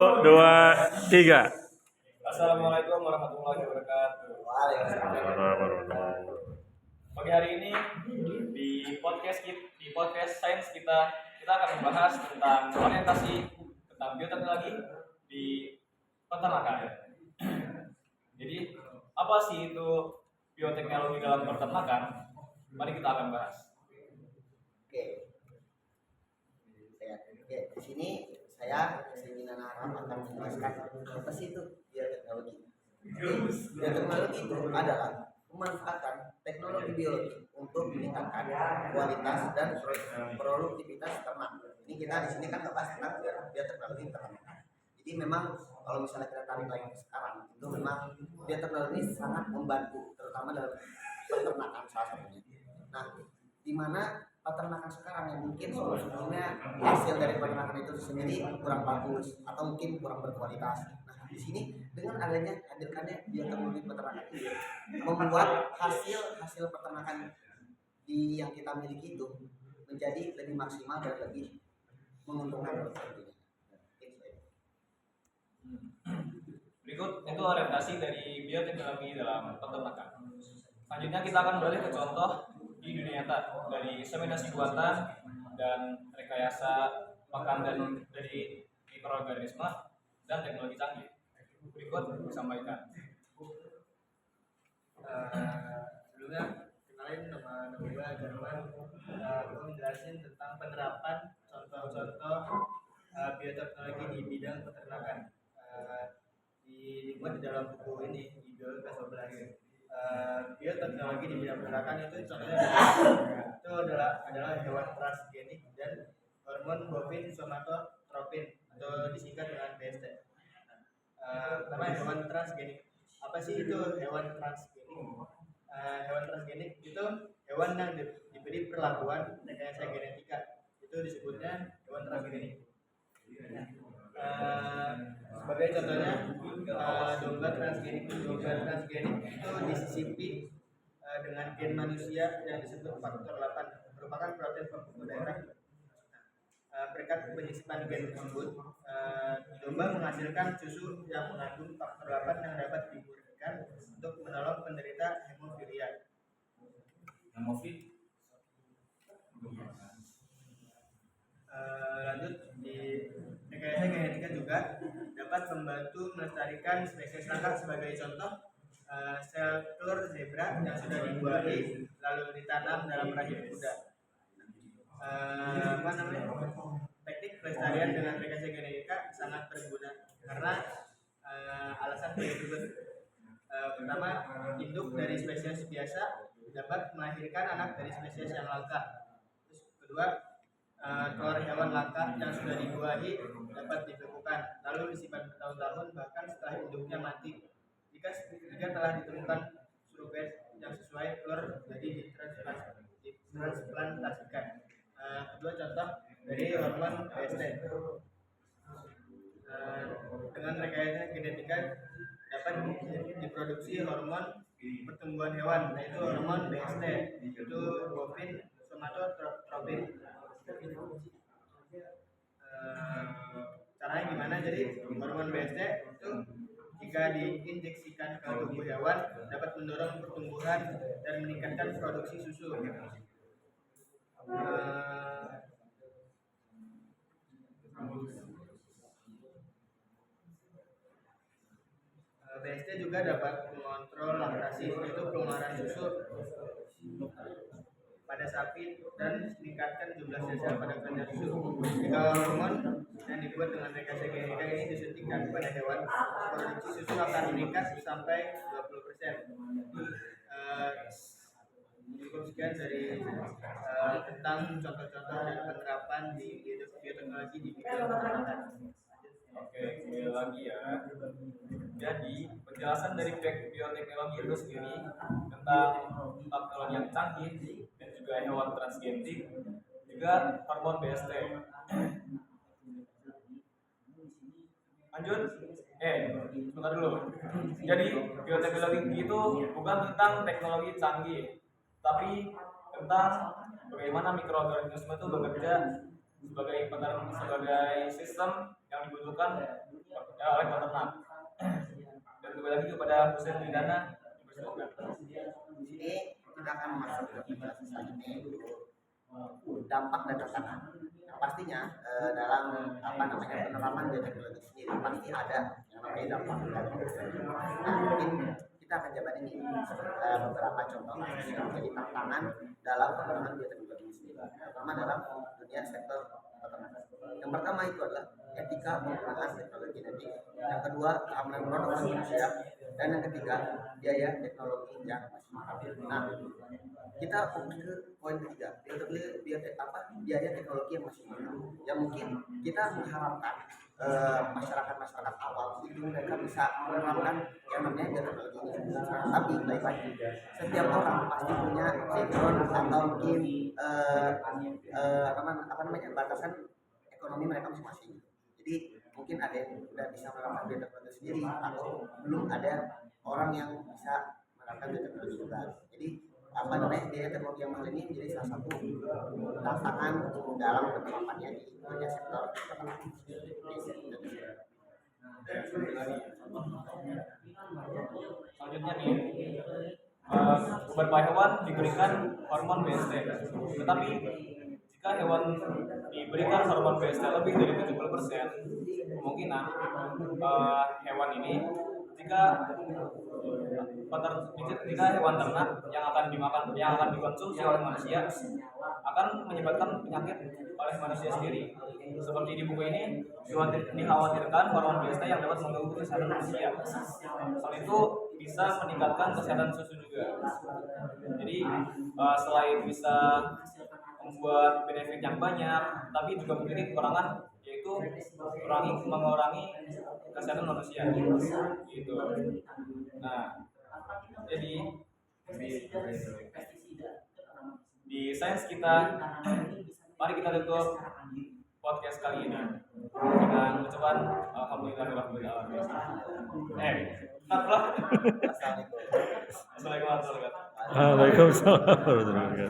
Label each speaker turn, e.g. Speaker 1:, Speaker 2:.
Speaker 1: Dua, tiga.
Speaker 2: Assalamualaikum warahmatullahi wabarakatuh. Pagi hari ini di podcast sains kita akan membahas tentang orientasi tentang bioteknologi di peternakan. Jadi apa sih itu bioteknologi dalam peternakan? Mari kita akan bahas.
Speaker 3: Oke, di sini saya ingin akan menjelaskan apa sih itu bioteknologi. Bioteknologi itu adalah memanfaatkan teknologi biologi untuk meningkatkan kualitas dan produktivitas ternak. Ini kita di sini kan ngebahas tentang bioteknologi peternakan. Jadi memang kalau misalnya kita tarik lagi ke sekarang, itu memang bioteknologi sangat membantu, terutama dalam peternakan salah satunya. Nah, di mana peternakan sekarang yang mungkin sebelumnya hasil dari peternakan itu sendiri kurang bagus atau mungkin kurang berkualitas. Nah, di sini dengan adanya hadirkannya bioteknologi peternakan ini membuat hasil peternakan yang kita miliki itu menjadi lebih maksimal dan lebih menguntungkan tentunya.
Speaker 2: Berikut itu orientasi dari bioteknologi dalam peternakan. Selanjutnya kita akan beralih ke contoh di dunia nyata dari inseminasi buatan dan rekayasa pakan dan dari mikroorganisme dan teknologi canggih. Berikut disampaikan.
Speaker 4: Sebelumnya kenalin nama gue Jerman. Gue menjelasin tentang penerapan contoh-contoh bioteknologi di bidang peternakan. Dibuat di dalam buku ini di Biologi kelas 12. Bioteknologi di bidang peternakan itu contohnya itu adalah hewan transgenik dan hormon bovin somatotropin atau disingkat dengan BST. Pertama, hewan transgenik. Apa sih itu hewan transgenik? Hewan transgenik itu hewan yang diberi perlakuan rekayasa genetika. Itu disebutnya hewan transgenik. Sebagai contohnya domba transgenik itu disisipi dengan gen manusia yang disebut faktor 8, merupakan protein pembentuk daerah. Berkat penyisipan gen tersebut, domba menghasilkan susu yang mengandung faktor 8 yang dapat diberikan untuk menolong penderita hemofilia. Lanjut, di rekayasa genetika juga dapat membantu melestarikan spesies langka. Sebagai contoh, sel telur zebra yang sudah dibuahi lalu ditanam dalam rahim kuda. Teknik pelestarian dengan rekayasa genetika sangat berguna karena alasan berikut. Pertama, induk dari spesies biasa dapat melahirkan anak dari spesies yang langka. Terus kedua, telur hewan langka yang sudah dibuahi dapat dibekukan lalu disimpan bertahun-tahun bahkan setelah induknya mati. Jika telah ditemukan surrogate yang sesuai, telur jadi ditransplantasikan. Kedua contoh dari hormon BST. Dengan rekayasa genetika dapat diproduksi hormon pertumbuhan hewan, yaitu hormon BST, yaitu bovin somatotropin. Caranya gimana? Jadi hormon BST itu jika diinjeksikan ke tubuh hewan dapat mendorong pertumbuhan dan meningkatkan produksi susu. BST juga dapat mengontrol laktasi, yaitu pengeluaran susu pada sapi dan meningkatkan jumlah sel pada kelenjar susu. Jika hormon yang dibuat dengan rekayasa genetika ini disuntikkan pada hewan, produksi susu akan meningkat sampai 20%. Cukup sekian dari tentang contoh-contoh dan penerapan di bioteknologi di bidang peternakan.
Speaker 2: Oke, kembali lagi ya. Jadi penjelasan dari bioteknologi itu sendiri tentang teknologi yang canggih dan juga hewan transgenik, juga hormon BST. Lanjut, sebentar dulu. Jadi bioteknologi itu bukan tentang teknologi canggih, tapi tentang bagaimana mikroorganisme itu bekerja sebagai sistem yang dibutuhkan oleh peternak. Dan kembali lagi kepada Hussein Windana, dipersilakan.
Speaker 3: Di sini kita akan masuk ke penjelasan selanjutnya yaitu dampak dan tantangan. Nah, pastinya dalam penerapan bioteknologi sendiri pasti ada yang namanya dampak dan tantangan. Nah, mungkin kita akan jabarkan ini beberapa contoh yang menjadi tantangan dalam penerapan bioteknologi sendiri, terutama dalam dunia sektor peternakan. Yang pertama itu adalah etika penggunaan teknologi genetik, yang kedua keamanan produk manusia, dan yang ketiga biaya teknologi yang masih mahal. Nah, kita fokus ke poin ketiga, biaya teknologi yang masih mahal. Ya mungkin kita mengharapkan masyarakat awal itu mereka bisa menerapkan yang namanya teknologi ini. Tapi baik lagi, setiap orang pasti punya background atau mungkin batasan ekonomi mereka masing-masing. Jadi mungkin ada yang sudah bisa menerapkan teknologi sendiri atau belum ada orang yang bisa menerapkan teknologi juga. Jadi biaya teknologi yang mahal ini menjadi salah satu tantangan dalam penerapannya di dunia sektor peternakan.
Speaker 2: Selanjutnya nih, beberapa hewan diberikan hormon BST, tetapi jika hewan diberikan hormon BST lebih dari 70%, kemungkinan hewan ini jika hewan ternak yang akan dikonsumsi oleh manusia akan menyebabkan penyakit oleh manusia sendiri. Seperti di buku ini dikhawatirkan hormon BST yang dapat mengganggu kesehatan manusia. Selain itu bisa meningkatkan kesehatan susu juga. Jadi selain bisa membuat benefit yang banyak, tapi juga memiliki kekurangan, yaitu mengurangi kesehatan manusia. Gitu. Nah, jadi di sains kita, mari kita tutup podcast kali ini dengan ucapan alhamdulillahirobbilalamin. Assalamualaikum warahmatullahi wabarakatuh.
Speaker 1: Waalaikumsalam warahmatullahi wabarakatuh.